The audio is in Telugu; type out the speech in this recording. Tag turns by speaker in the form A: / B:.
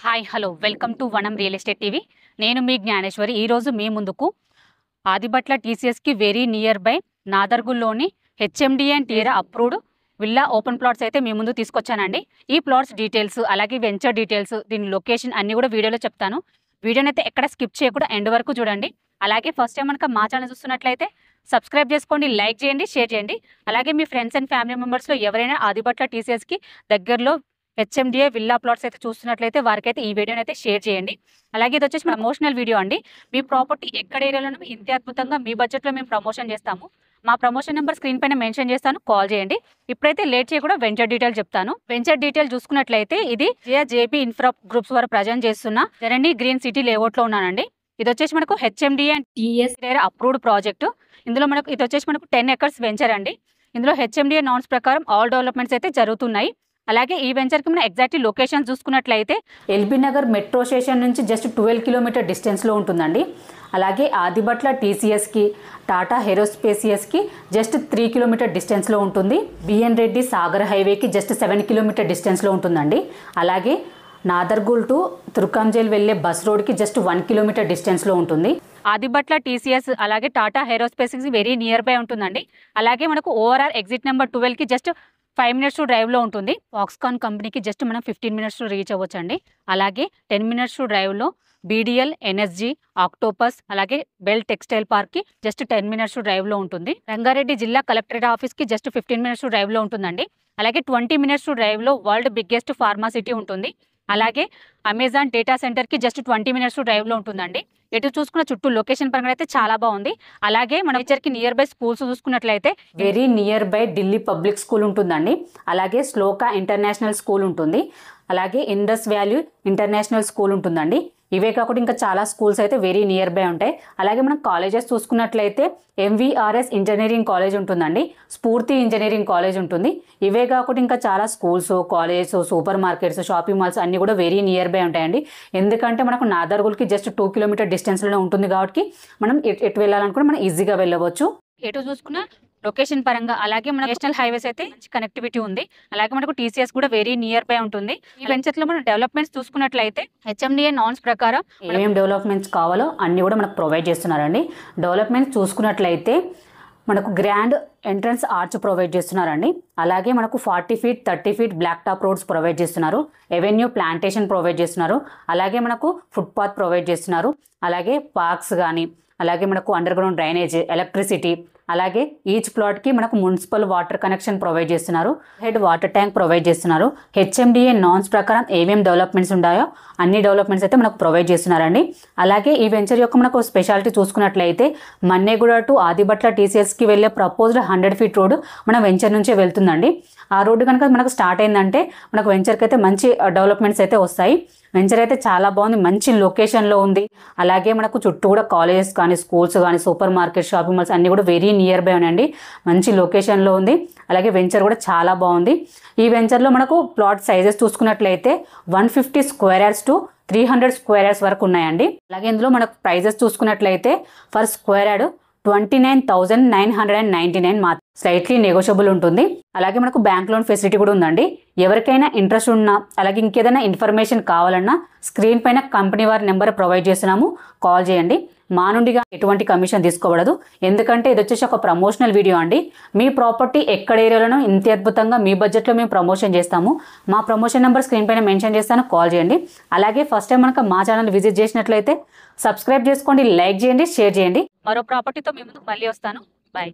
A: Hi hello welcome to Vanam real estate TV. నేను మీ జ్ఞానేశ్వరి. ఈరోజు మీ ముందుకు ఆదిబట్ల టీసీఎస్కి వెరీ నియర్ బై నాదర్గుల్లోని HMDA and TR approved villa open plots అయితే మీ ముందు తీసుకొచ్చానండి. ఈ ప్లాట్స్ డీటెయిల్స్ అలాగే వెంచర్ డీటెయిల్స్, దీని లొకేషన్ అన్నీ కూడా వీడియోలో చెప్తాను. వీడియోని అయితే ఎక్కడ స్కిప్ చేయకుండా ఎండ్ వరకు చూడండి. అలాగే ఫస్ట్ టైం మనకు మా ఛానల్ చూస్తున్నట్లయితే సబ్స్క్రైబ్ చేసుకోండి, లైక్ చేయండి, షేర్ చేయండి. అలాగే మీ ఫ్రెండ్స్ అండ్ ఫ్యామిలీ మెంబర్స్లో ఎవరైనా ఆదిబట్ల టీసీఎస్కి దగ్గరలో హెచ్ఎండిఏ విల్లా ప్లాట్స్ అయితే చూస్తున్నట్లయితే వారికైతే ఈ వీడియోని అయితే షేర్ చేయండి. అలాగే ఇది వచ్చేసి ప్రమోషనల్ వీడియో అండి. మీ ప్రాపర్టీ ఎక్కడ ఏరియాలో ఇంత అద్భుతంగా మీ బడ్జెట్లో మేము ప్రమోషన్ చేస్తాము. మా ప్రమోషన్ నెంబర్ స్క్రీన్ పైన మెన్షన్ చేస్తాను, కాల్ చేయండి. ఇప్పుడైతే లేట్ చేయకుండా వెంచర్ డీటెయిల్ చెప్తాను. వెంచర్ డీటెయిల్ చూసుకున్నట్లయితే ఇది జేపీ ఇన్ఫ్రా గ్రూప్స్ వారు ప్రజెంట్ చేస్తున్న జరణి గ్రీన్ సిటీ లేఅవుట్లో ఉన్నానండి. ఇది వచ్చేసి మనకు HMDA and TS approved project. ఇందులో మనకు ఇది వచ్చేసి మనకు 10 acres వెంచర్ అండి. ఇందులో హెచ్ఎండిఏ నార్మ్స్ ప్రకారం ఆల్ డెవలప్మెంట్స్ అయితే జరుగుతున్నాయి. అలాగే ఈ వెంచర్కి మనం ఎగ్జాక్ట్లీ లొకేషన్ చూసుకున్నట్లయితే ఎల్బీ నగర్ మెట్రో స్టేషన్ నుంచి జస్ట్ 12 కిలోమీటర్ డిస్టెన్స్లో ఉంటుందండి. అలాగే ఆదిబట్ల టీసీఎస్కి టాటా ఏరోస్పేసియస్కి జస్ట్ 3 కిలోమీటర్ డిస్టెన్స్లో ఉంటుంది. బిఎన్ రెడ్డి సాగర్ హైవేకి జస్ట్ 7 కిలోమీటర్ డిస్టెన్స్లో ఉంటుందండి. అలాగే నాదర్గుల్ టు తుర్కంజేల్ వెళ్ళే బస్ రోడ్కి జస్ట్ 1 కిలోమీటర్ డిస్టెన్స్లో ఉంటుంది. ఆదిబట్ల టీసీఎస్ అలాగే టాటా ఏరోస్పేస్కి వెరీ నియర్ బై ఉంటుందండి. అలాగే మనకు ఓవరాల్ ఎగ్జిట్ నెంబర్ 12కి జస్ట్ 5 minutes డ్రైవ్లో ఉంటుంది. ఫాక్స్కాన్ కంపెనీకి జస్ట్ మనం 15 minutes రీచ్ అవ్వచ్చు అండి. అలాగే 10 minutes డ్రైవ్లో బీడీఎల్, ఎన్ఎస్జీ, ఆక్టోపస్ అలాగే బెల్ టెక్స్టైల్ పార్క్కి జస్ట్ 10 minutes డ్రైవ్లో ఉంటుంది. రంగారెడ్డి జిల్లా కలెక్టరేట్ ఆఫీస్కి జస్ట్ 15 minutes డ్రైవ్లో ఉంటుందండి. అలాగే 20 minutes డ్రైవ్లో వరల్డ్ బిగ్గెస్ట్ ఫార్మా సిటీ ఉంటుంది. అలాగే అమెజాన్ డేటా సెంటర్కి జస్ట్ 20 minutes డ్రైవ్లో ఉంటుందండి. ఎటు చూసుకున్న చుట్టూ లొకేషన్ పరంగా అయితే చాలా బాగుంది. అలాగే మన నేచర్కి నియర్ బై స్కూల్స్ చూసుకున్నట్లయితే very near by Delhi public school ఉంటుందండి. అలాగే శ్లోకా ఇంటర్నేషనల్ స్కూల్ ఉంటుంది. అలాగే ఇండస్ వ్యాలీ ఇంటర్నేషనల్ స్కూల్ ఉంటుందండి. ఇవే కాకుండా ఇంకా చాలా స్కూల్స్ అయితే వెరీ నియర్ బై ఉంటాయి. అలాగే మనం కాలేజెస్ చూసుకున్నట్లయితే ఎంవీఆర్ఎస్ ఇంజనీరింగ్ కాలేజ్ ఉంటుందండి. స్ఫూర్తి ఇంజనీరింగ్ కాలేజ్ ఉంటుంది. ఇవే కాకుండా ఇంకా చాలా schools, colleges, super markets, shopping malls అన్నీ కూడా వెరీ నియర్ బై ఉంటాయండి. ఎందుకంటే మనకు నాదర్గుల్కి జస్ట్ 2 కిలోమీటర్ డిస్టెన్స్లోనే ఉంటుంది కాబట్టి మనం ఎటు వెళ్ళాలనుకుంటే మనం ఈజీగా వెళ్ళవచ్చు. ఎటు చూసుకున్న లొకేషన్ పరంగా అలాగే మన నేషనల్ హైవేస్ అయితే మంచి కనెక్టివిటీ ఉంది. అలాగే మనకు టీసీఎస్ కూడా వెరీ నియర్ బై ఉంటుంది. ఈ వెంచర్లో మనం డెవలప్మెంట్స్ చూసుకున్నట్లయితే హెచ్ఎండిఏ నార్మ్స్ ప్రకారం ఏమేమి డెవలప్మెంట్స్ కావాలో అన్ని కూడా మనకు ప్రొవైడ్ చేస్తున్నారండి. డెవలప్మెంట్స్ చూసుకున్నట్లయితే మనకు గ్రాండ్ ఎంట్రన్స్ ఆర్చ్ ప్రొవైడ్ చేస్తున్నారండి. అలాగే మనకు 40 feet 30 feet black top roads provide చేస్తున్నారు. ఎవెన్యూ ప్లాంటేషన్ ప్రొవైడ్ చేస్తున్నారు. అలాగే మనకు ఫుట్పాత్ ప్రొవైడ్ చేస్తున్నారు. అలాగే పార్క్స్ కానీ అలాగే మనకు అండర్ గ్రౌండ్ డ్రైనేజ్, ఎలక్ట్రిసిటీ, అలాగే ఈచ్ ప్లాట్కి మనకు మున్సిపల్ వాటర్ కనెక్షన్ ప్రొవైడ్ చేస్తున్నారు. హెడ్ వాటర్ ట్యాంక్ ప్రొవైడ్ చేస్తున్నారు. హెచ్ఎండిఏ నార్మ్స్ ప్రకారం ఏమేమి డెవలప్మెంట్స్ ఉన్నాయో అన్ని డెవలప్మెంట్స్ అయితే మనకు ప్రొవైడ్ చేస్తున్నారండి. అలాగే ఈ వెంచర్ యొక్క మనకు స్పెషాలిటీ చూసుకున్నట్లయితే మన్నేగూడ టు ఆదిబట్ల టీసీఎస్కి వెళ్ళే ప్రపోజ్డ్ 100 feet రోడ్ మన వెంచర్ నుంచే వెళ్తుందండి. ఆ రోడ్డు కనుక మనకు స్టార్ట్ అయిందంటే మనకు వెంచర్కి అయితే మంచి డెవలప్మెంట్స్ అయితే వస్తాయి. వెంచర్ అయితే చాలా బాగుంది, మంచి లొకేషన్లో ఉంది. అలాగే మనకు చుట్టూ కూడా కాలేజెస్ కానీ స్కూల్స్ కానీ సూపర్ మార్కెట్, షాపింగ్ మాల్స్ అన్నీ కూడా వెరీ నియర్ బై ఉన్నాయండి. మంచి లొకేషన్లో ఉంది. అలాగే వెంచర్ కూడా చాలా బాగుంది. ఈ వెంచర్లో మనకు ప్లాట్ సైజెస్ చూసుకున్నట్లయితే 150 square yards to 300 square yards వరకు ఉన్నాయండి. అలాగే ఇందులో మనకు ప్రైజెస్ చూసుకున్నట్లయితే ఫర్ స్క్వేర్ యార్డ్ 29,999 మాత్రం, స్లైట్లీ నెగోషియబుల్ ఉంటుంది. అలాగే మనకు బ్యాంక్ లోన్ ఫెసిలిటీ కూడా ఉందండి. ఎవరికైనా ఇంట్రెస్ట్ ఉన్నా అలాగే ఇంకేదైనా ఇన్ఫర్మేషన్ కావాలన్నా స్క్రీన్ పైన కంపెనీ వారి నెంబర్ ప్రొవైడ్ చేస్తున్నాము, కాల్ చేయండి. మా నుండిగా ఎటువంటి కమిషన్ తీసుకోబడదు. ఎందుకంటే ఇది వచ్చేసి ఒక ప్రమోషనల్ వీడియో అండి. మీ ప్రాపర్టీ ఎక్కడ ఏరియాలోనో ఇంత అద్భుతంగా మీ బడ్జెట్లో మేము ప్రమోషన్ చేస్తాము. మా ప్రమోషన్ నెంబర్ స్క్రీన్ పైన మెన్షన్ చేస్తాను, కాల్ చేయండి. అలాగే ఫస్ట్ టైం మనకు మా ఛానల్ విజిట్ చేసినట్లయితే సబ్స్క్రైబ్ చేసుకోండి, లైక్ చేయండి, షేర్ చేయండి. మరో ప్రాపర్టీతో మీ ముందుకు మళ్ళీ వస్తాను. బాయ్.